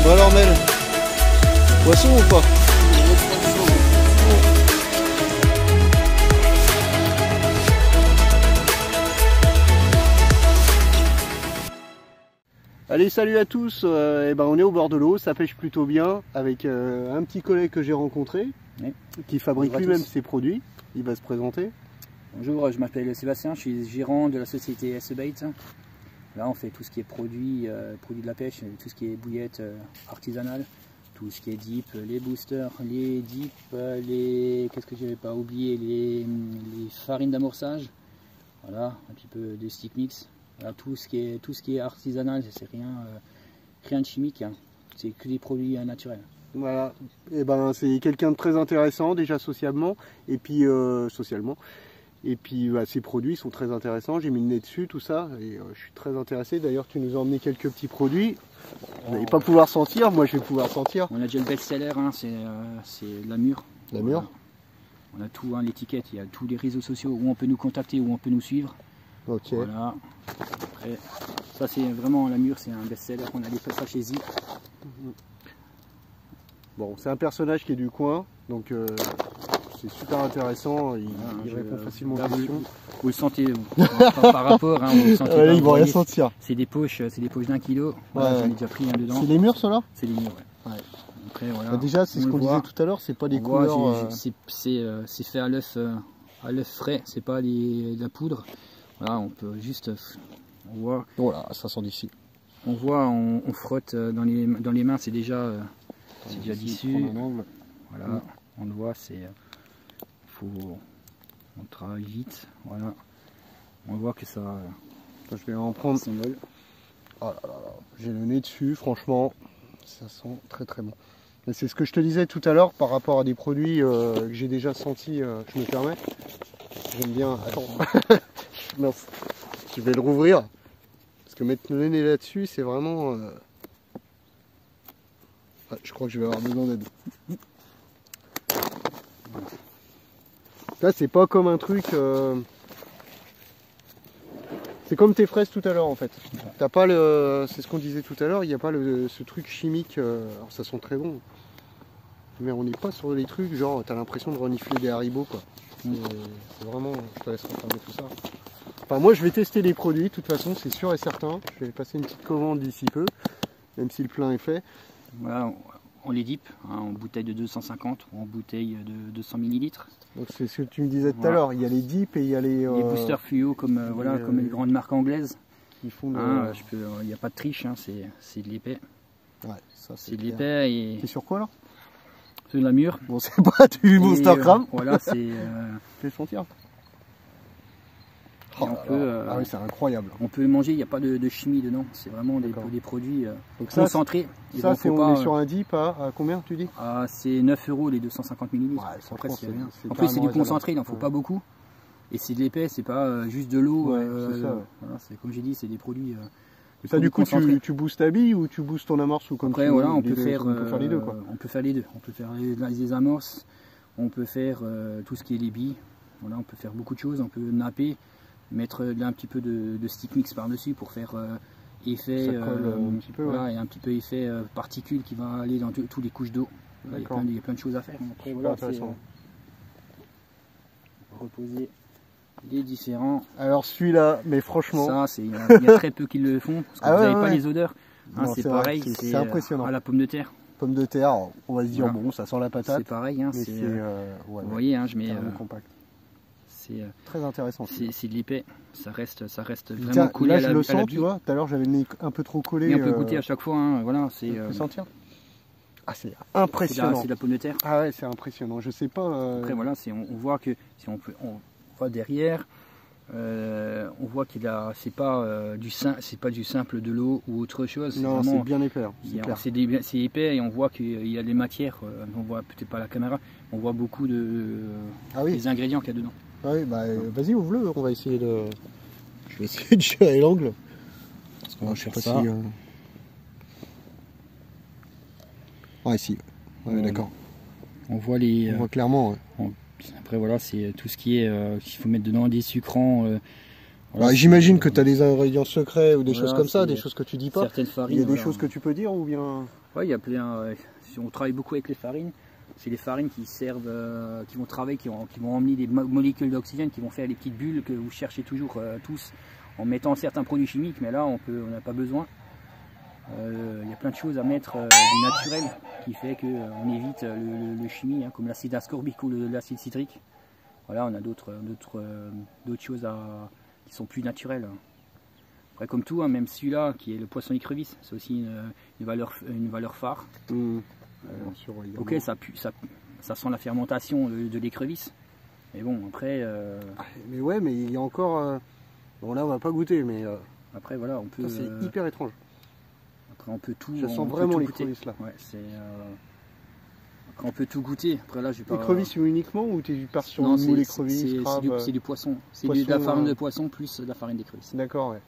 Bon alors Mel, poisson ou pas? Allez, salut à tous, on est au bord de l'eau, ça pêche plutôt bien avec un petit collègue que j'ai rencontré, oui, qui fabrique lui-même ses produits. Il va se présenter. Bonjour, je m'appelle Sébastien, je suis gérant de la société S-Bait. Là on fait tout ce qui est produits de la pêche, tout ce qui est bouillettes artisanales, tout ce qui est dip, les boosters, les dips, qu'est-ce que je n'avais pas oublié, les farines d'amorçage, voilà, un petit peu de stick mix. Voilà, tout ce qui est artisanal, c'est rien de chimique, hein. C'est que des produits naturels. Voilà, et c'est quelqu'un de très intéressant déjà socialement et puis socialement. Et puis ces produits sont très intéressants, j'ai mis le nez dessus, tout ça, et je suis très intéressé. D'ailleurs tu nous as emmené quelques petits produits, vous n'allez pas pouvoir sentir, moi je vais pouvoir sentir. On a déjà le best-seller, hein, c'est la mûre. La mûre. Voilà. On a tout, hein, l'étiquette, il y a tous les réseaux sociaux où on peut nous contacter, où on peut nous suivre. Ok. Voilà. Après, ça c'est vraiment la mûre, c'est un best-seller, on a des ça chez Zip. Bon, c'est un personnage qui est du coin, donc c'est super intéressant, il répond facilement aux questions. Vous le sentez par rapport, hein, vous le sentez pas, ils vont rien sentir. C'est des poches d'1 kilo, voilà, j'en ai déjà pris un dedans. C'est les mûres ceux-là? C'est les mûres, ouais. Après, voilà, déjà c'est ce qu'on disait tout à l'heure, c'est pas des couleurs... C'est fait à l'œuf frais, c'est pas la poudre. Voilà, on peut juste... On voit, voilà, ça sent d'ici. On voit, on frotte dans les mains, c'est déjà d'issue. Voilà, on le voit, on travaille vite. Voilà, on voit que ça. Je vais en prendre. Oh j'ai le nez dessus, franchement, ça sent très très bon. Mais c'est ce que je te disais tout à l'heure par rapport à des produits que j'ai déjà sentis. Je me permets. J'aime bien. Attends, mince. Je vais le rouvrir. Parce que mettre le nez là-dessus, c'est vraiment... je crois que je vais avoir besoin d'aide. Là, c'est pas comme un truc... C'est comme tes fraises tout à l'heure, en fait. T'as pas le... C'est ce qu'on disait tout à l'heure, il n'y a pas ce truc chimique. Alors, ça sent très bon. Mais on n'est pas sur des trucs, genre, t'as l'impression de renifler des haribots, quoi. C'est vraiment... Je te laisse refermer tout ça. Enfin, moi je vais tester les produits, de toute façon c'est sûr et certain. Je vais passer une petite commande d'ici peu, même si le plein est fait. Voilà, on les dip, hein, en bouteille de 250 ou en bouteille de 200 ml. Donc c'est ce que tu me disais tout à l'heure, il y a les dips et il y a les boosters fluo comme, comme les grandes marques anglaises. Ils font il n'y a pas de triche, hein, c'est de l'épais. Ouais, ça c'est de l'épais. Et... C'est sur quoi là? C'est de la mûre. Bon, c'est pas du Monster Cram. Voilà, c'est... Fais sentir. Oui, c'est incroyable. On peut manger, il n'y a pas de chimie dedans, c'est vraiment des produits concentrés. Ça, on est sur un dip à combien tu dis? C'est 9 € les 250 ml. Après, c'est rien. En plus, c'est du concentré, il n'en faut pas beaucoup. Et c'est de l'épais, c'est pas juste de l'eau. Voilà, comme j'ai dit, c'est des produits. Ça, du coup, tu boostes ta bille ou tu boostes ton amorce ou comme après, voilà, on peut faire les deux, quoi. On peut faire les deux. On peut faire les amorces, on peut faire tout ce qui est les billes. Voilà, on peut faire beaucoup de choses, on peut napper. Mettre un petit peu de stick mix par dessus pour faire effet un petit peu, voilà, et un petit peu effet particules qui va aller dans toutes les couches d'eau. Il y a plein de choses à faire. Après, voilà, reposer les différents. Alors celui-là, mais franchement, ça il y a très peu qui le font parce que vous n'avez pas les odeurs. Hein, c'est pareil, c'est impressionnant. À la pomme de terre. Pomme de terre, on va se dire bon, ça sent la patate. C'est pareil, hein, vous voyez, hein, je mets compact. C'est très intéressant. C'est de l'épais, ça reste vraiment collé à la, je le sens, tu vois. Tout à l'heure, j'avais le nez un peu trop collé. Mais on peut goûter à chaque fois, hein, voilà. Tu peux sentir. Ah, c'est impressionnant. C'est de la pomme de terre. Ah ouais, c'est impressionnant. Je sais pas. Après, voilà, on voit que si on voit derrière, on voit qu'il a, c'est pas du simple de l'eau ou autre chose. Non, c'est bien épais. C'est épais et on voit qu'il y a des matières. On voit peut-être pas la caméra, on voit beaucoup des ingrédients qu'il y a dedans. Oui, vas-y, ouvre-le, on va essayer de... Je vais essayer de gérer l'angle. Parce qu'on va faire ça. Ici. Ouais, d'accord. On voit les... On voit clairement, Après, voilà, c'est tout ce qui est... qu'il faut mettre dedans, des sucrants, Voilà, j'imagine que tu as des ingrédients secrets ou des choses comme ça, des c'est choses que tu dis pas. certaines farines. Il y a des voilà. choses que tu peux dire ou bien... Ouais, il y a plein. Si on travaille beaucoup avec les farines, c'est les farines qui servent, qui vont travailler, qui vont emmener des molécules d'oxygène, qui vont faire les petites bulles que vous cherchez toujours tous en mettant certains produits chimiques, mais là on n'a pas besoin. Il y a plein de choses à mettre du naturel qui fait qu'on évite le chimie, hein, comme l'acide ascorbique ou l'acide citrique. Voilà, on a d'autres choses qui sont plus naturelles. Après, comme tout, hein, même celui-là qui est le poisson écrevisse, c'est aussi une valeur phare. Sûr, ok, ça sent la fermentation de l'écrevisse. Mais bon, après. Mais ouais, mais il y a encore. Bon, là, on va pas goûter, mais. Après, voilà, on peut. C'est hyper étrange. Après, on peut tout. Je sens vraiment l'écrevisse là. Ouais, après, on peut tout goûter. Après, là, je vais pas. L'écrevisse uniquement ou tu pars sur non, le moule écrevisse, c'est du poisson. C'est de la farine de poisson plus de la farine d'écrevisse. D'accord, ouais.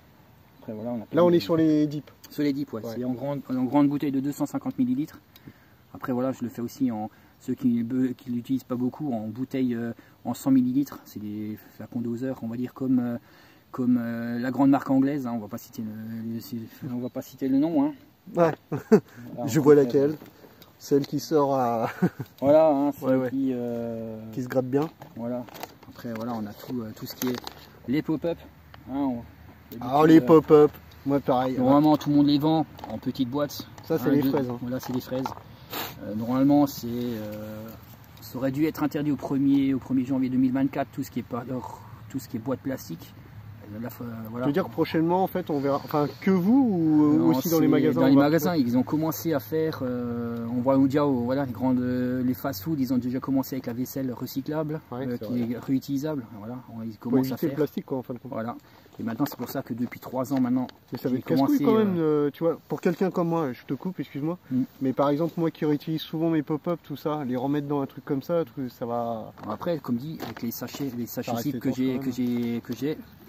Après, voilà, là, on est sur les dips. Sur les dips, ouais. C'est en grande bouteille de 250 ml. Après, voilà, je le fais aussi en ceux qui l'utilisent pas beaucoup en bouteille en 100 ml. C'est des flacons doseurs, on va dire comme la grande marque anglaise. Hein. On va pas citer le nom. Hein. Ouais. Voilà, je vois laquelle. Celle qui sort à. Voilà, hein, celle qui se gratte bien. Voilà. Après, voilà, on a tout ce qui est les pop-up. Hein, alors les pop-up, moi pareil. Normalement, tout le monde les vend en petites boîtes. Ça, c'est les fraises. Hein. Voilà, c'est les fraises. Normalement, ça aurait dû être interdit au 1er janvier 2024, tout ce qui est boîte plastique. Voilà. Tu veux dire que prochainement, en fait, on verra, enfin, que vous ou aussi dans les magasins? Dans les magasins, ils ont commencé à faire, on voit déjà, voilà, les fast-food, ils ont déjà commencé avec la vaisselle recyclable, qui est réutilisable. Voilà, ils commencent à faire. Le plastique, quoi, en fin de compte. Voilà. Et maintenant, c'est pour ça que depuis 3 ans maintenant. Mais ça va être casse-couille quand même, tu vois, pour quelqu'un comme moi, je te coupe, excuse-moi. Mais par exemple, moi qui réutilise souvent mes pop-up, tout ça, les remettre dans un truc comme ça, ça va. Après, comme dit, avec les sachets cibles que j'ai,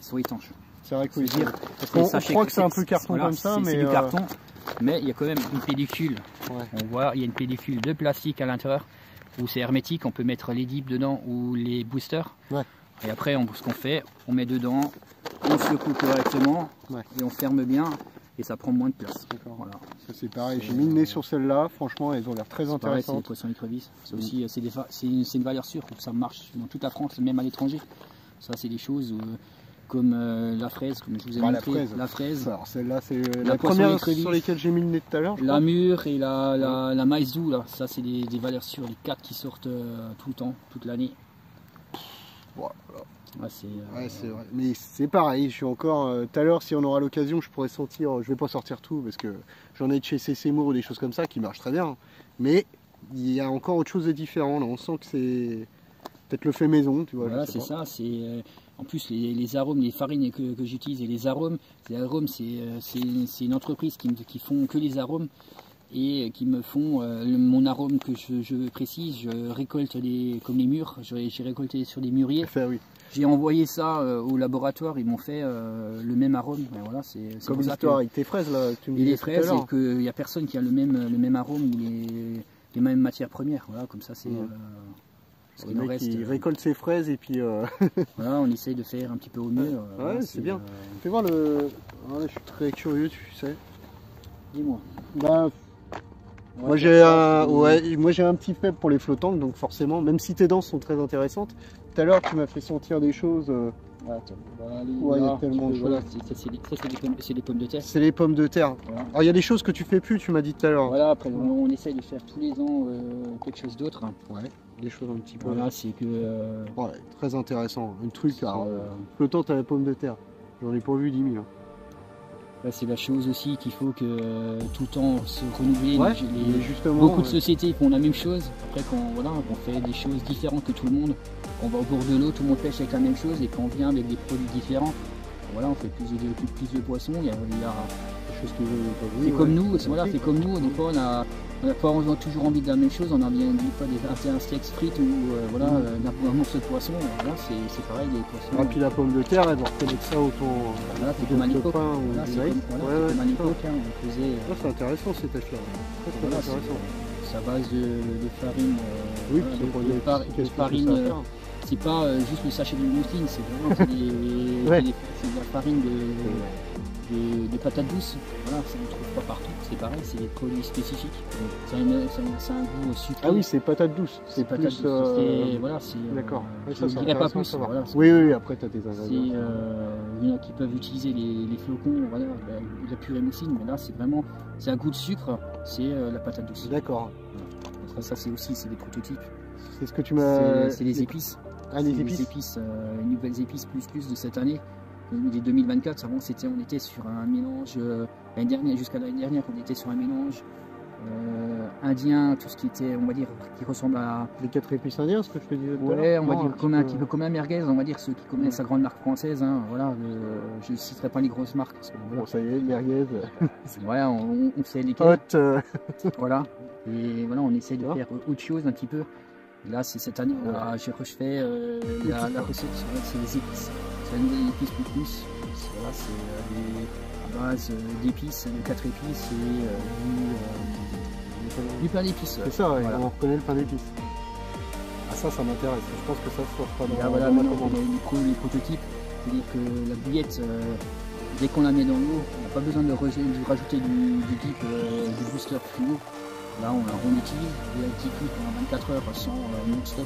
ils sont étanches. C'est vrai que dire. Parce qu'on croit que c'est un peu carton comme ça, mais. C'est du carton, mais il y a quand même une pellicule. Ouais. On voit, il y a une pellicule de plastique à l'intérieur où c'est hermétique. On peut mettre les dips dedans ou les boosters. Ouais. Et après, ce qu'on fait, on met dedans, on secoue correctement et on ferme bien et ça prend moins de place. Voilà. Ça c'est pareil, j'ai mis le nez sur celle-là, franchement elles ont l'air très intéressantes. C'est des poissons écrevisses, c'est aussi c'est une valeur sûre, ça marche dans toute la France, même à l'étranger. Ça c'est des choses comme la fraise, comme je vous ai montré. La fraise. Alors celle-là c'est la première sur lesquelles j'ai mis le nez tout à l'heure. La mûre et la maïzou, là, ça c'est des valeurs sûres, les 4 qui sortent tout le temps, toute l'année. Voilà. Ouais, c'est vrai. Mais c'est pareil, je suis encore. Tout à l'heure, si on aura l'occasion, je pourrais sortir. Je vais pas sortir tout parce que j'en ai de chez Seymour ou des choses comme ça qui marchent très bien. Mais il y a encore autre chose de différent. Là. On sent que c'est peut-être le fait maison, tu vois. Voilà, c'est ça. En plus, les arômes, les farines que j'utilise et les arômes, c'est une entreprise qui font que les arômes. Et qui me font mon arôme que je précise, je récolte comme les mûres, j'ai récolté sur des mûriers. Oui. J'ai envoyé ça au laboratoire, ils m'ont fait le même arôme. Ben voilà, c'est comme l'histoire avec tes fraises là. Tu me disais les fraises, c'est qu'il n'y a personne qui a le même arôme ou les mêmes matières premières. Voilà, comme ça c'est. Le mec il récolte ses fraises et puis. Voilà, on essaye de faire un petit peu au mieux. Ouais, c'est bien. Fais voir le. Ah, je suis très curieux, tu sais. Dis-moi. Bah, moi j'ai un petit faible pour les flottants, donc forcément, même si tes dents sont très intéressantes, tout à l'heure tu m'as fait sentir des choses. Il y a tellement de choses. Voilà, c'est des pommes de terre. C'est les pommes de terre. Voilà. Alors il y a des choses que tu fais plus, tu m'as dit tout à l'heure. Voilà, après on essaye de faire tous les ans quelque chose d'autre. Ouais, des choses un petit peu. Voilà, c'est que. Ouais, très intéressant. Un truc, flottant à la pomme de terre. J'en ai pas vu 10 000. C'est la chose aussi qu'il faut que tout le temps se renouveler. Ouais, beaucoup de sociétés font la même chose. Après, quand on fait des choses différentes que tout le monde, on va au bord de l'eau, tout le monde pêche avec la même chose et quand on vient avec des produits différents, voilà, on fait plus de poissons. Il y a des choses que c'est comme nous. Voilà, c'est comme nous. Des fois, on n'a pas toujours envie de la même chose. On a bien des fois un steak frites ou un morceau de poisson. Voilà, c'est pareil des poissons. Et puis la pomme de terre, elle doit reconnaître ça autour. Voilà, c'est comme à l'époque. Comme à l'époque, on faisait. C'est intéressant ces tâches-là. Très intéressant. C'est à base de farine. Oui, c'est pas juste le sachet de mousseline, c'est vraiment c'est de la farine de patates douces. Voilà, ça ne trouve pas partout, c'est pareil, c'est des produits spécifiques. Ça a un goût sucré. Ah oui, c'est patates douces. C'est patates plus. douces. Voilà, c'est. D'accord. Je ne dirais pas plus. Voilà, oui, après tu as des ingrédients. Il y en a qui peuvent utiliser les flocons, voilà, la purée mousseline, mais là c'est vraiment. C'est un goût de sucre, c'est la patate douce. D'accord. Après, ça, c'est des prototypes. C'est ce que tu m'as. C'est les épices. Ah, les épices. Les nouvelles épices plus de cette année. Les 2024, avant, on était sur un mélange. Jusqu'à l'année dernière, on était sur un mélange indien, tout ce qui était, on va dire, qui ressemble à. Les 4 épices indiens, ce que je te disais tout à l'heure. Ouais, on va dire un petit peu comme un merguez, on va dire, ceux qui connaissent la grande marque française. Hein, voilà, je ne citerai pas les grosses marques. Parce que, bon, ça y est, merguez. Ouais, on sait lesquelles. Hot. Voilà. Et voilà, on essaie de faire autre chose un petit peu. Et là, c'est cette année, je refais la recette, c'est les épices. C'est la nouvelle épice plus. Voilà, c'est à base d'épices, de 4 épices et du pain d'épices. C'est ça, ouais, voilà. on reconnaît le pain d'épices. Ah, ça m'intéresse. Je pense que ça se sort pas dans voilà, la maintenant, commande. les prototypes, c'est-à-dire que la bouillette, dès qu'on la met dans l'eau, on n'a pas besoin de rajouter du dip, du booster fluo. Là, on utilise et elle diffuse pendant 24 heures sans non-stop.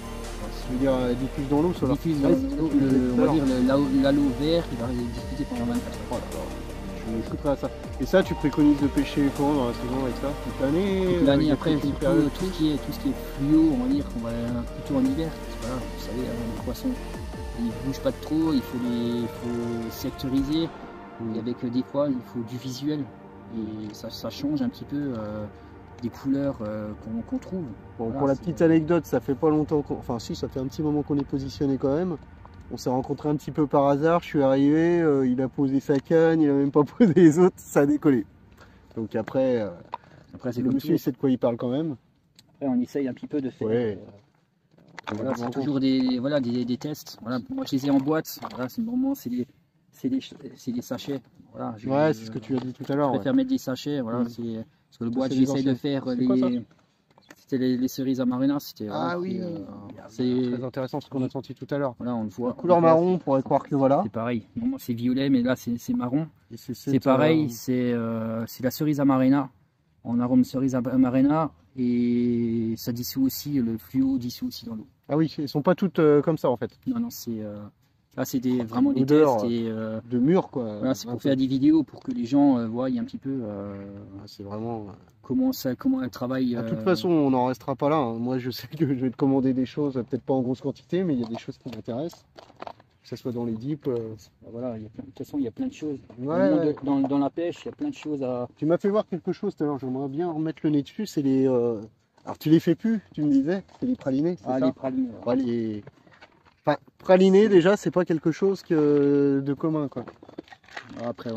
Je veux dire, diffuse dans l'eau, ça va. Diffuse dans l'eau, on va dire l'aloe vert, il va diffuser pendant 24 heures. Oh là là, je suis prêt à ça. Et ça, tu préconises de pêcher quand dans la saison avec ça? Toute l'année? Toute l'année, après, tout ce qui est fluo, on va dire qu'on va plutôt en hiver. Voilà, vous savez, les poissons, ils ne bougent pas trop, il faut sectoriser. Et avec des fois, il faut du visuel. Et ça change un petit peu. Des couleurs qu'on trouve. Bon, voilà, pour la petite anecdote, ça fait pas longtemps enfin si, ça fait un petit moment qu'on est positionné quand même. On s'est rencontrés un petit peu par hasard, je suis arrivé, il a posé sa canne, il a même pas posé les autres, ça a décollé. Donc après le monsieur il sait de quoi il parle quand même. Après on essaye un petit peu de faire. Ouais. Voilà, c'est toujours des tests. Voilà, moi je les ai en boîte, voilà, c'est des sachets. Voilà, ouais, c'est ce que tu as dit tout à l'heure. Je préfère mettre des sachets, voilà, parce que le boîte j'essaye de faire c'était les cerises Amarena, c'était oui, c'est très intéressant ce qu'on a senti tout à l'heure. Voilà, on le voit. La couleur marron, on pourrait croire que voilà. C'est pareil. Normalement c'est violet, mais là c'est marron. C'est pareil, c'est la cerise Amarena, en arôme cerise Amarena, et ça dissout aussi, le fluo dissout aussi dans l'eau. Ah oui, elles sont pas toutes comme ça en fait. Non, c'est là c'est vraiment des tests et de mur quoi. Voilà, c'est pour faire des vidéos pour que les gens voient un petit peu c'est vraiment comment elle travaille. De toute façon, on n'en restera pas là. Hein. Moi, je sais que je vais te commander des choses, peut-être pas en grosse quantité, mais il y a des choses qui m'intéressent. Que ce soit dans les dips. Voilà, de toute façon, il y a plein de choses. Ouais. Dans la pêche, il y a plein de choses à. Tu m'as fait voir quelque chose tout à l'heure, j'aimerais bien remettre le nez dessus. C'est les. Alors, tu les fais plus, tu me disais, c'est les pralinés. Ah, ça les pralinés. Ouais, enfin, pralinés, déjà, c'est pas quelque chose de commun, quoi. Après,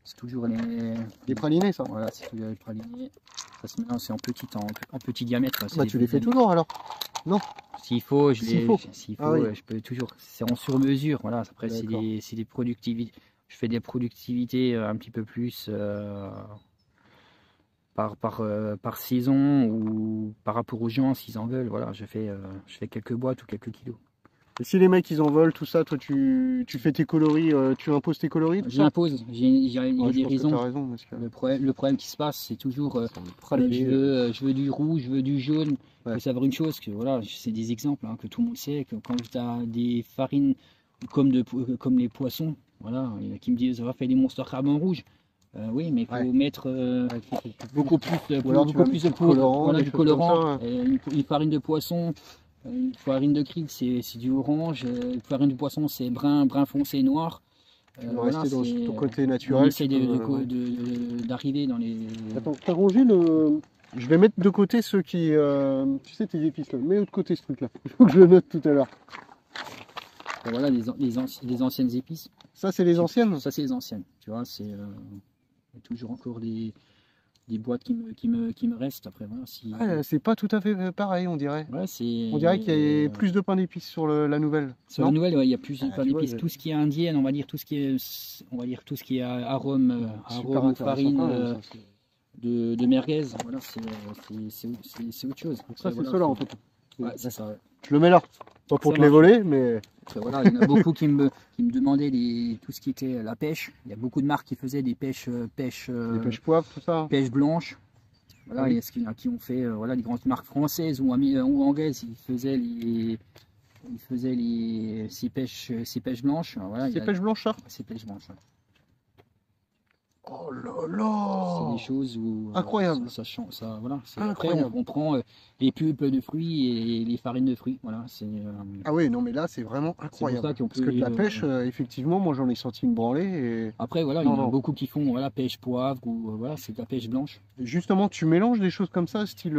c'est toujours les pralinés, ça. Voilà, c'est toujours les pralinés. Ça se mélange, c'est en petit diamètre. Bah, tu les fais toujours alors? Non. S'il faut, s'il faut, je peux toujours. C'est en sur-mesure. Voilà. Après, c'est des productivités. Je fais des productivités un petit peu plus par saison ou par rapport aux gens s'ils en veulent. Voilà, je fais quelques boîtes ou quelques kilos. Et si les mecs ils en veulent, tout ça, toi tu fais tes coloris, tu imposes tes coloris? J'impose, il y a des raisons. Parce que... Le problème qui se passe, c'est toujours je veux du rouge, je veux du jaune. Il faut savoir une chose, que voilà, c'est des exemples que tout le monde sait, que quand tu as des farines comme les poissons, voilà, il y en a qui me disent ça va faire des Monster Crab en rouge. Oui, mais il faut mettre beaucoup plus de colorant, une farine de poisson. Une farine de krill, c'est du orange. Une farine de poisson, c'est brun foncé noir. Rester dans ton côté naturel. On essaie d'arriver dans les. Attends, t'as rangé le. Je vais mettre de côté ceux qui. Tu sais, tes épices là. Mets de côté ce truc là. Il faut que je le note tout à l'heure. Voilà les anciennes épices. Ça, c'est les anciennes? Ça, c'est les anciennes. Tu vois, il y a toujours encore des boîtes qui me restent après. Voilà, c'est pas tout à fait pareil, on dirait. Ouais, on dirait qu'il y a plus de pain d'épices sur la nouvelle. Sur la nouvelle, ouais, il y a plus de pain d'épices. Tout ce qui est indienne, on va dire tout ce qui est arôme farine de merguez. Voilà, c'est autre chose. Donc ça, c'est cela en fait. Ouais, c'est ça. Ouais. Je le mets là. Pas pour te les voler, mais... Après, voilà, il y en a beaucoup qui me demandaient tout ce qui était la pêche. Il y a beaucoup de marques qui faisaient des pêches, Les pêches poivre, tout ça. pêche blanche. Voilà, oui. il y a ce qu'il y en a qui ont fait voilà, les grandes marques françaises ou anglaises. Ils faisaient ces pêches blanches. Voilà, C'est pêche blanche, ça? Ces pêches blanches. Ouais. Oh là là! C'est des choses où incroyable. Voilà. Incroyable. Après, on prend les pulpes de fruits et les farines de fruits. Voilà, ah oui, non mais là c'est vraiment incroyable. Parce que de la pêche, effectivement, moi j'en ai senti une branlée. Et... Après voilà, il y en a beaucoup qui font voilà, pêche poivre ou voilà, c'est de la pêche blanche. Et justement, tu mélanges des choses comme ça, style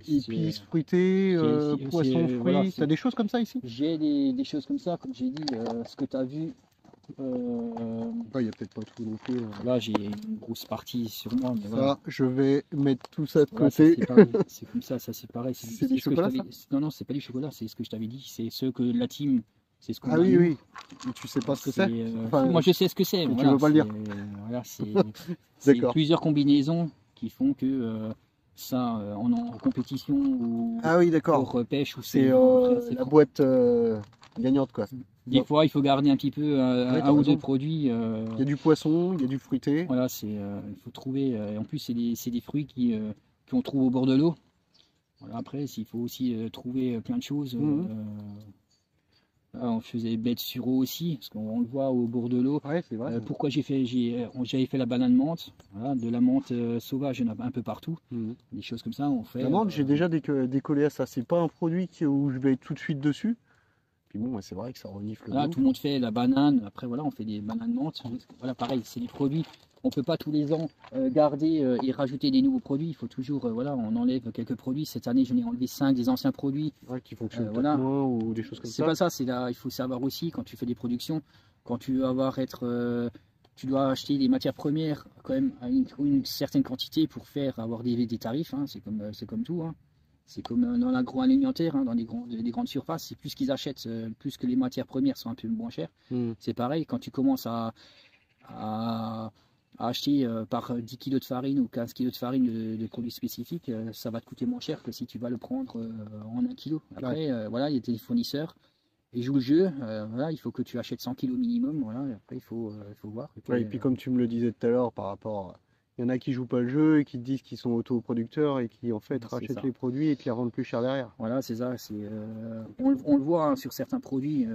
épices fruitées, poisson fruits. Voilà, t'as des choses comme ça ici? J'ai des choses comme ça, comme j'ai dit, ce que tu as vu. Il n'y a peut-être pas tout non plus. Là, j'ai une grosse partie sur moi. Mais ça, voilà. Je vais mettre tout ça de voilà, côté. C'est comme ça c'est pareil. C'est du chocolat, ça? Non, c'est pas du chocolat, c'est ce que je t'avais dit. C'est ce que la team, c'est ce qu'on ah oui, oui. Et tu sais pas ce que c'est? Enfin, moi, je sais ce que c'est. Voilà, tu veux pas le dire? Voilà, c'est plusieurs combinaisons qui font que ça, en compétition ou ah oui, d'accord. pour pêche, c'est la boîte gagnante, quoi. Des fois, il faut garder un petit peu un ou deux produits. Il y a du poisson, il y a du fruité. Voilà, il faut trouver. En plus, c'est des fruits qu'on trouve au bord de l'eau. Voilà, après, il faut aussi trouver plein de choses. Là, on faisait bête sur eau aussi, parce qu'on le voit au bord de l'eau. Ouais, c'est vrai. Pourquoi j'avais fait la banane menthe. Voilà, de la menthe sauvage, il y en a un peu partout. Des choses comme ça, on fait. La menthe, j'ai déjà décollé à ça. C'est pas un produit où je vais tout de suite dessus. Bon, c'est vrai que ça renifle. Voilà, tout le monde fait la banane. Après, voilà, on fait des bananes menthe. Voilà, pareil, c'est des produits. On peut pas tous les ans garder et rajouter des nouveaux produits. Il faut toujours, voilà, on enlève quelques produits. Cette année, j'en ai enlevé 5 des anciens produits. Ouais, qui fonctionnent voilà. moins ou des choses comme ça. C'est pas ça. C'est là, il faut savoir aussi quand tu fais des productions, quand tu vas tu dois acheter des matières premières quand même à une certaine quantité pour avoir des tarifs. Hein. C'est comme tout. Hein. C'est comme dans l'agroalimentaire, hein, dans des grandes surfaces, c'est plus qu'ils achètent, plus que les matières premières sont un peu moins chères. C'est pareil, quand tu commences à acheter par 10 kg de farine ou 15 kg de farine de produits spécifiques, ça va te coûter moins cher que si tu vas le prendre en 1 kg. Après, voilà, il y a des fournisseurs, ils jouent le jeu, voilà, il faut que tu achètes 100 kg minimum, voilà, et après il faut voir. Et puis comme tu me le disais tout à l'heure par rapport... Il y en a qui jouent pas le jeu et qui te disent qu'ils sont autoproducteurs et qui en fait rachètent les produits et qui les revendent plus cher derrière. Voilà, c'est ça. On le voit hein, sur certains produits.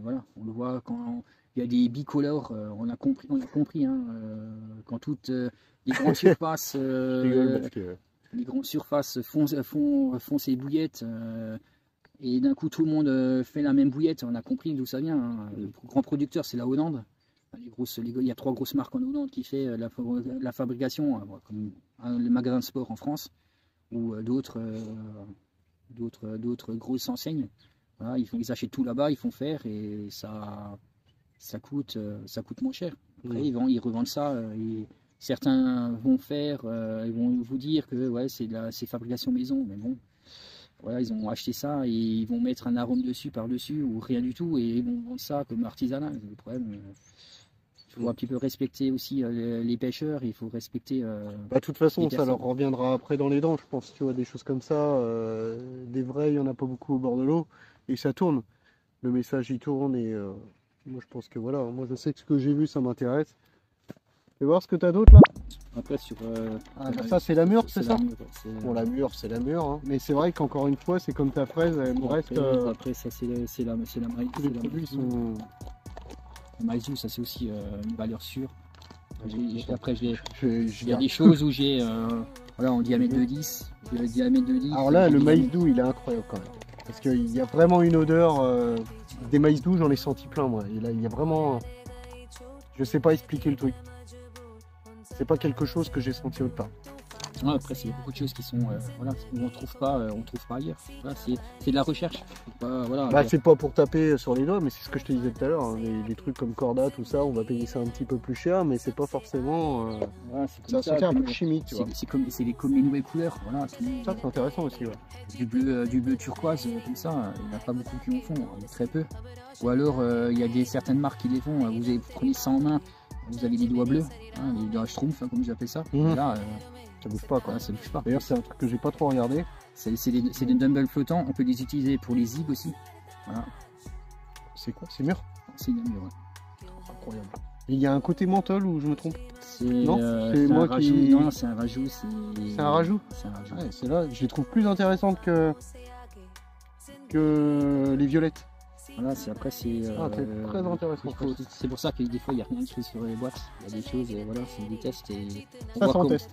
Voilà, on le voit quand il y a des bicolores. On a compris hein, quand toutes les grandes surfaces, les grandes surfaces font ces bouillettes. Et d'un coup, tout le monde fait la même bouillette. On a compris d'où ça vient. Hein. Le grand producteur, c'est la Hollande. Il y a 3 grosses marques en Hollande qui fait la fabrication, comme le magasin de sport en France ou d'autres grosses enseignes. Voilà, ils achètent tout là-bas, ils font faire et ça coûte moins cher. Après, ils revendent ça. Et certains vont faire, ils vont vous dire que ouais, c'est fabrication maison, mais bon. Voilà, ils ont acheté ça et ils vont mettre un arôme dessus par-dessus ou rien du tout et ils vont vendre ça comme artisanal. Le problème, il faut un petit peu respecter aussi les pêcheurs, il faut respecter... de toute façon, ça leur reviendra après dans les dents, je pense, tu vois, des choses comme ça. Des vrais, il n'y en a pas beaucoup au bord de l'eau et ça tourne. Le message, il tourne et moi, je pense que voilà, moi, je sais que ce que j'ai vu, ça m'intéresse. Tu veux voir ce que tu as d'autre là? Après, sur... ça, c'est la mûre, c'est ça? Bon, la mûre, c'est la mûre. Hein. Mais c'est vrai qu'encore une fois, c'est comme ta fraise, elle me reste... Après, ça, c'est la maïs. Les produits sont... Le maïs, ça c'est aussi une valeur sûre. Après, il y a des choses où j'ai voilà, en diamètre de 10. Alors là, le maïs doux, il est incroyable quand même. Parce qu'il y a vraiment une odeur. Des maïs doux, j'en ai senti plein moi. Et là, il y a vraiment. Je sais pas expliquer le truc. C'est pas quelque chose que j'ai senti autre part. Ouais, après, c'est beaucoup de choses qui sont voilà, on trouve pas ailleurs. Voilà, c'est de la recherche. Voilà, c'est pas pour taper sur les doigts, mais c'est ce que je te disais tout à l'heure. Hein. Les trucs comme Corda, tout ça, on va payer ça un petit peu plus cher, mais c'est pas forcément. C'est un peu chimique, tu vois. C'est les nouvelles couleurs. Voilà, ça, c'est intéressant aussi. Ouais. Du bleu turquoise, comme ça, il n'y en a pas beaucoup qui en font, très peu. Ou alors, il y a certaines marques qui les font. Vous prenez ça en main, vous avez des doigts bleus, hein, les doigts schtroumpfs, hein, comme j'appelle ça. Là, ça bouge pas quoi. Ça bouge pas. D'ailleurs c'est un truc que j'ai pas trop regardé. C'est des dumbbells flottants, on peut les utiliser pour les zigs aussi. Voilà. C'est quoi? C'est mûr? C'est bien mûr, ouais. Incroyable. Il y a un côté menthol ou je me trompe? Non, c'est moi qui... Non, c'est un rajout. C'est un rajout? C'est un rajout. Ouais, c'est là, je les trouve plus intéressantes que les violettes. Voilà, après c'est très intéressant. C'est pour ça que des fois il n'y a rien écrit sur les boîtes. Il y a des choses, voilà, c'est des tests et ça c'est en test.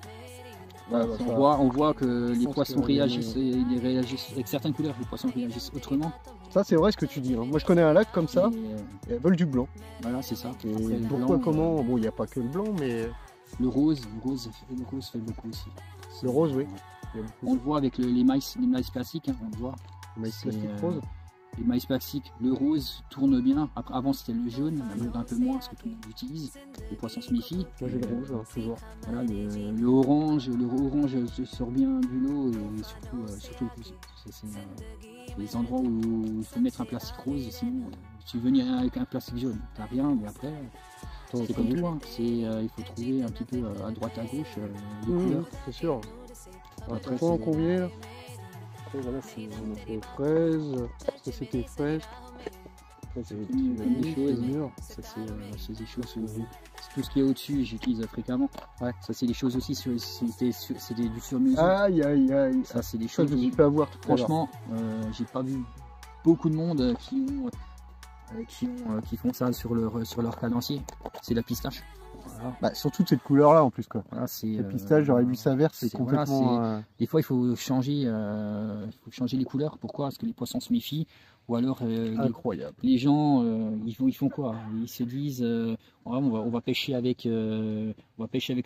Voilà, on voit que les poissons réagissent, et ils réagissent avec certaines couleurs, les poissons réagissent autrement. Ça c'est vrai ce que tu dis. Hein. Moi je connais un lac comme ça, et elles veulent du blanc. Voilà, c'est ça. Et pourquoi, comment? Bon, il n'y a pas que le blanc, mais... Le rose fait beaucoup aussi. Le rose, oui. On le voit avec les maïs plastiques, hein, on le voit. Le maïs plastique rose. Les maïs plastiques, le rose tourne bien. Avant c'était le jaune, un peu moins parce que tout le monde l'utilise. Les poissons se méfient. Moi j'ai le rouge, hein, toujours. Voilà, le orange se sort bien du lot et surtout c'est les endroits où il faut mettre un plastique rose. Sinon, tu veux venir avec un plastique jaune, t'as rien, mais après c'est comme tout. Hein. Il faut trouver un petit peu à droite à gauche les couleurs. C'est sûr. Après, en combiné là. Après, voilà, on a fait fraises, ça c'était fraises. C'est des choses mûres. Ça c'est des choses. Tout ce qui est au-dessus, j'utilise fréquemment. Ouais, ça c'est des choses aussi. C'est du sur-mesure. Aïe aïe aïe. Ça c'est des choses. Je me suis fait avoir. Franchement, j'ai pas vu beaucoup de monde qui font ça sur leur cadencier. C'est la pistache. Voilà. Bah, surtout de cette couleur là en plus quoi. Voilà, le pistache, j'aurais vu ça vert, c'est complètement... Voilà, des fois il faut changer les couleurs. Pourquoi? Parce que les poissons se méfient. Ou alors incroyable. Les gens ils font quoi? Ils se disent on va pêcher avec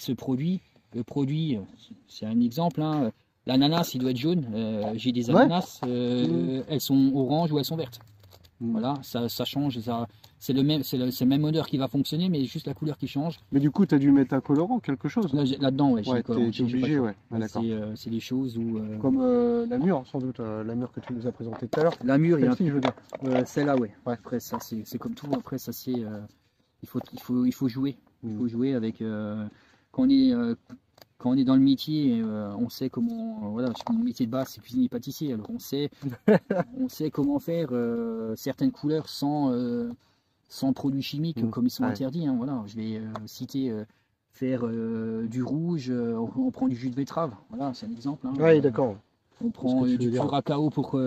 ce produit. Le produit, c'est un exemple, hein. L'ananas il doit être jaune. J'ai des ananas, elles sont oranges ou elles sont vertes. Voilà, ça change, c'est le même odeur qui va fonctionner, mais juste la couleur qui change. Mais du coup, tu as dû mettre un colorant, quelque chose? Là-dedans, ouais, t'es obligé, ouais. D'accord. C'est des choses où... Comme la mûre, sans doute, la mûre que tu nous as présentée tout à l'heure. La mûre, il y a un... je veux dire. Celle-là, ouais. Après, ça, c'est comme tout. Après, ça, c'est... il faut jouer. Il faut jouer avec... Quand on est dans le métier, on sait comment, voilà, mon métier de base c'est cuisinier pâtissier, alors on sait comment faire certaines couleurs sans produits chimiques comme ils sont interdits. Hein, voilà, je vais citer faire du rouge, on prend du jus de betterave, voilà, c'est un exemple. Hein, oui, d'accord. On prend du curacao pour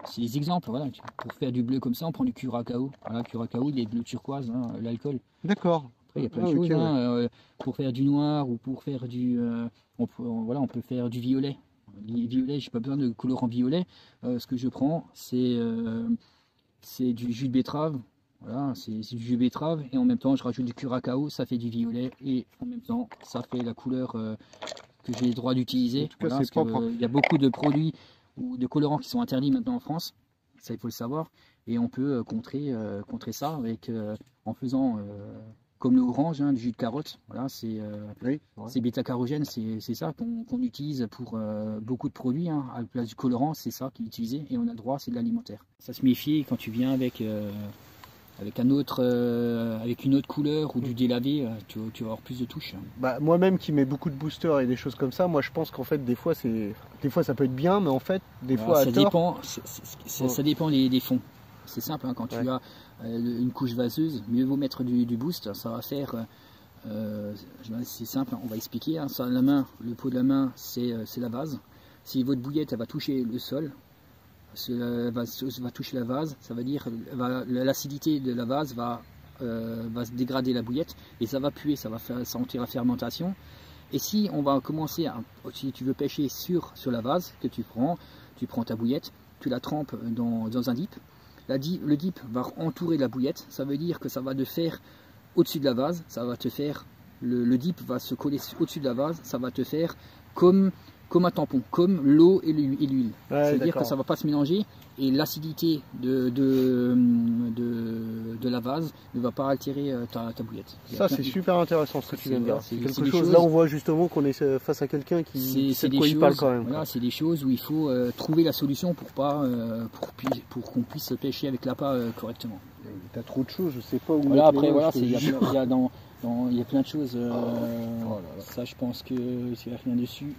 c'est des exemples, voilà, pour faire du bleu comme ça, on prend du curacao. Voilà, curacao, il est bleu turquoise, hein, l'alcool. D'accord. Il y a plein de choses, hein, pour faire du noir ou pour faire du... on peut faire du violet. Violet, j'ai pas besoin de colorant violet. Ce que je prends, c'est du jus de betterave. Voilà, c'est du jus de betterave. Et en même temps, je rajoute du curacao, ça fait du violet. Et en même temps, ça fait la couleur que j'ai le droit d'utiliser. En tout cas, c'est propre. Il y a beaucoup de produits ou de colorants qui sont interdits maintenant en France. Ça, il faut le savoir. Et on peut contrer ça avec, en faisant... comme le orange, hein, le jus de carotte, voilà, c'est bêta-carotène, c'est ça qu'on utilise pour beaucoup de produits, hein, à la place du colorant, c'est ça qui est utilisé et on a le droit, c'est de l'alimentaire. Ça se méfie quand tu viens avec une autre couleur ou du délavé, tu vas avoir plus de touches. Bah, moi-même qui mets beaucoup de boosters et des choses comme ça, moi je pense qu'en fait des fois ça peut être bien, mais en fait des fois ça dépend, ça dépend des fonds. C'est simple, hein, quand tu as une couche vaseuse, mieux vaut mettre du boost, ça va faire, c'est simple, hein, on va expliquer, hein, ça, la main, le pot de la main c'est la vase, si votre bouillette elle va toucher le sol, va toucher la vase, ça veut dire l'acidité de la vase va se dégrader la bouillette et ça va puer, ça va sentir la fermentation. Et si on va commencer si tu veux pêcher sur la vase que tu prends ta bouillette, tu la trempes dans un dip. Le dip va entourer la bouillette, ça veut dire que ça va te faire au-dessus de la vase, ça va te faire, le dip va se coller au-dessus de la vase, ça va te faire comme un tampon, comme l'eau et l'huile. C'est-à-dire que ça ne va pas se mélanger et l'acidité de la vase ne va pas altérer ta bouillette. Ça c'est super intéressant ce que tu viens de dire. C'est quelque chose, là on voit justement qu'on est face à quelqu'un qui sait de quoi il parle quand même. Voilà, c'est des choses où il faut trouver la solution pour qu'on puisse pêcher avec l'appât correctement. Tu as trop de choses, je sais pas où. Voilà, après voilà, il y a plein de choses. Ça je pense qu'il n'y a rien dessus.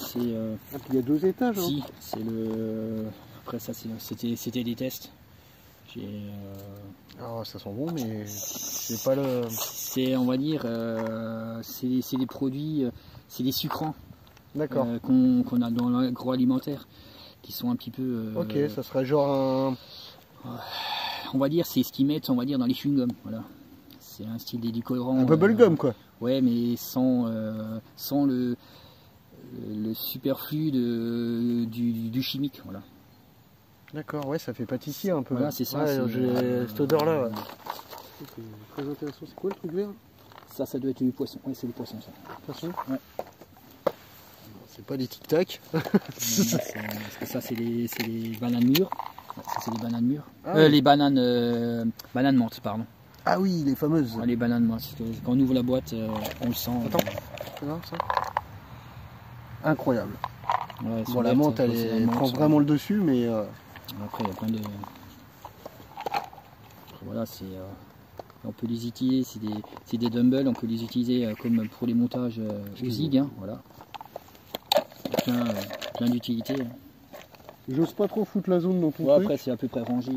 c'est... Ah, puis il y a 2 étages. Hein. Si, c'est le... Après ça, c'était des tests. Ah, ça sent bon, mais c'est pas le... C'est, on va dire, c'est des produits, c'est des sucrants. D'accord. Qu'on a dans l'agroalimentaire, qui sont un petit peu... Ok, ça serait genre un... On va dire, c'est ce qu'ils mettent, on va dire, dans les chewing-gums, voilà. C'est un style d'édulcorant. Un bubblegum, quoi. Ouais, mais sans le superflu du chimique, voilà. D'accord, ouais, ça fait pâtissier un peu. Voilà, c'est ça. Ouais, j'ai cette odeur-là. Ouais. C'est très intéressant. C'est quoi le truc vert? Ça doit être du poisson. Ouais, c'est du poisson, ça. Poisson? Ouais. C'est pas des tic-tac. Parce que ça, c'est les bananes mûres. Ça, c'est les bananes mûres. Ah, les bananes menthes, pardon. Ah oui, les fameuses. Ah, les bananes menthes. Parce que quand on ouvre la boîte, on le sent. Attends, c'est là, ça? Incroyable. Ouais, Bon, la menthe, elle prend vraiment le dessus, mais... Après, il y a plein de... Voilà, on peut les utiliser, c'est des dumbbells, on peut les utiliser comme pour les montages au zig, hein, voilà. Plein d'utilités. J'ose pas trop foutre la zone dans ton ouais, truc. après, c'est à peu près rangé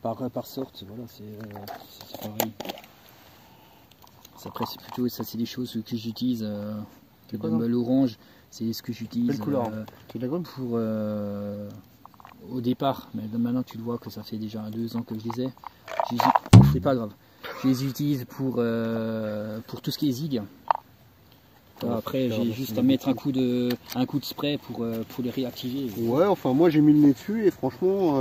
par sorte, voilà, c'est pareil. Après, c'est plutôt, ça c'est des choses que j'utilise, le dumbbell orange, c'est ce que j'utilise. Quelle couleur? C'est de la gomme? Pour... au départ, mais maintenant tu le vois que ça fait déjà 2 ans que je les ai, c'est pas grave, je les utilise pour tout ce qui est zig. Après j'ai juste à mettre un coup de spray pour les réactiver. Ouais, enfin moi j'ai mis le nez dessus et franchement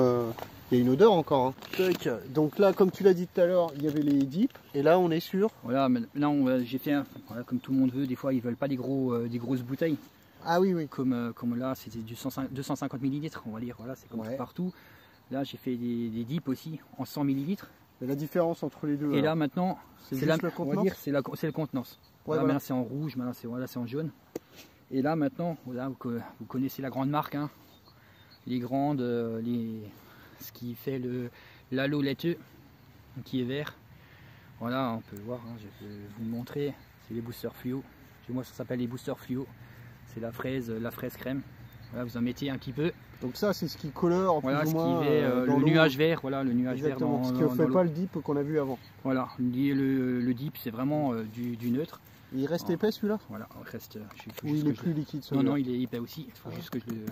il y a une odeur encore. Hein. Donc là, comme tu l'as dit tout à l'heure, il y avait les dips et là on est sûr. Voilà, maintenant j'ai fait voilà, comme tout le monde veut, des fois ils veulent pas des grosses bouteilles. Ah oui, oui. Comme là, c'était du 250 ml, on va dire, voilà, c'est comme partout. Là, j'ai fait des dips aussi en 100 ml. Et la différence entre les deux? Et là, maintenant, c'est le contenance. Ouais, là, maintenant, c'est en rouge, maintenant, c'est en jaune. Et là, maintenant, voilà, vous connaissez la grande marque, hein, les grandes, ce qui fait l'halo laiteux, qui est vert. Voilà, on peut voir, hein, je vais vous le montrer, c'est les boosters fluo. Chez moi, ça s'appelle les boosters fluo. C'est la fraise crème. Voilà, vous en mettez un petit peu. Donc ça, c'est ce qui colore voilà, plus ou moins le nuage vert. Voilà, le nuage vert dans ce qui ne fait pas le dip qu'on a vu avant. Voilà, le dip, c'est vraiment du neutre. Et il reste épais celui-là? Voilà, il reste. Oui, il est plus liquide celui-là. Non, il est épais aussi. Il faut juste que je le...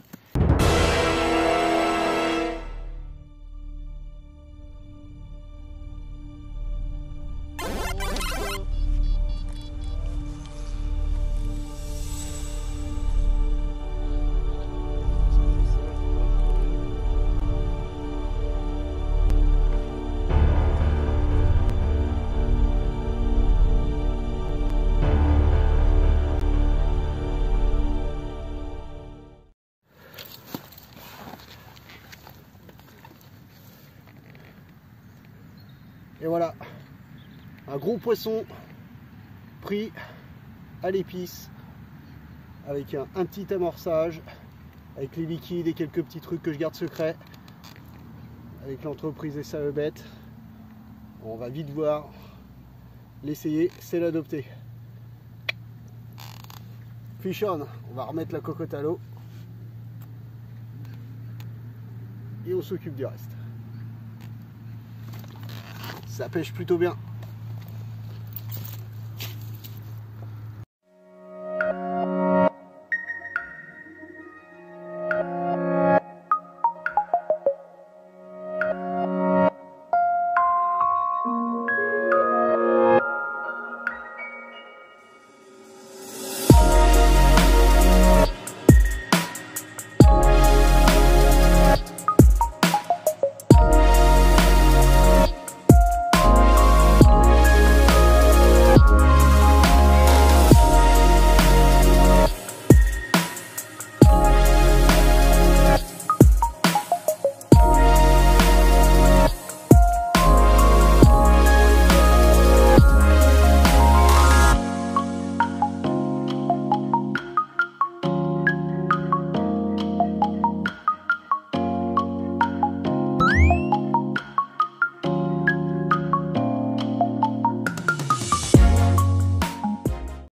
Et voilà, un gros poisson pris à l'épice avec un petit amorçage, avec les liquides et quelques petits trucs que je garde secrets avec l'entreprise SAE Bête. On va vite voir, l'essayer, c'est l'adopter. Fish on, on va remettre la cocotte à l'eau et on s'occupe du reste. Ça pêche plutôt bien.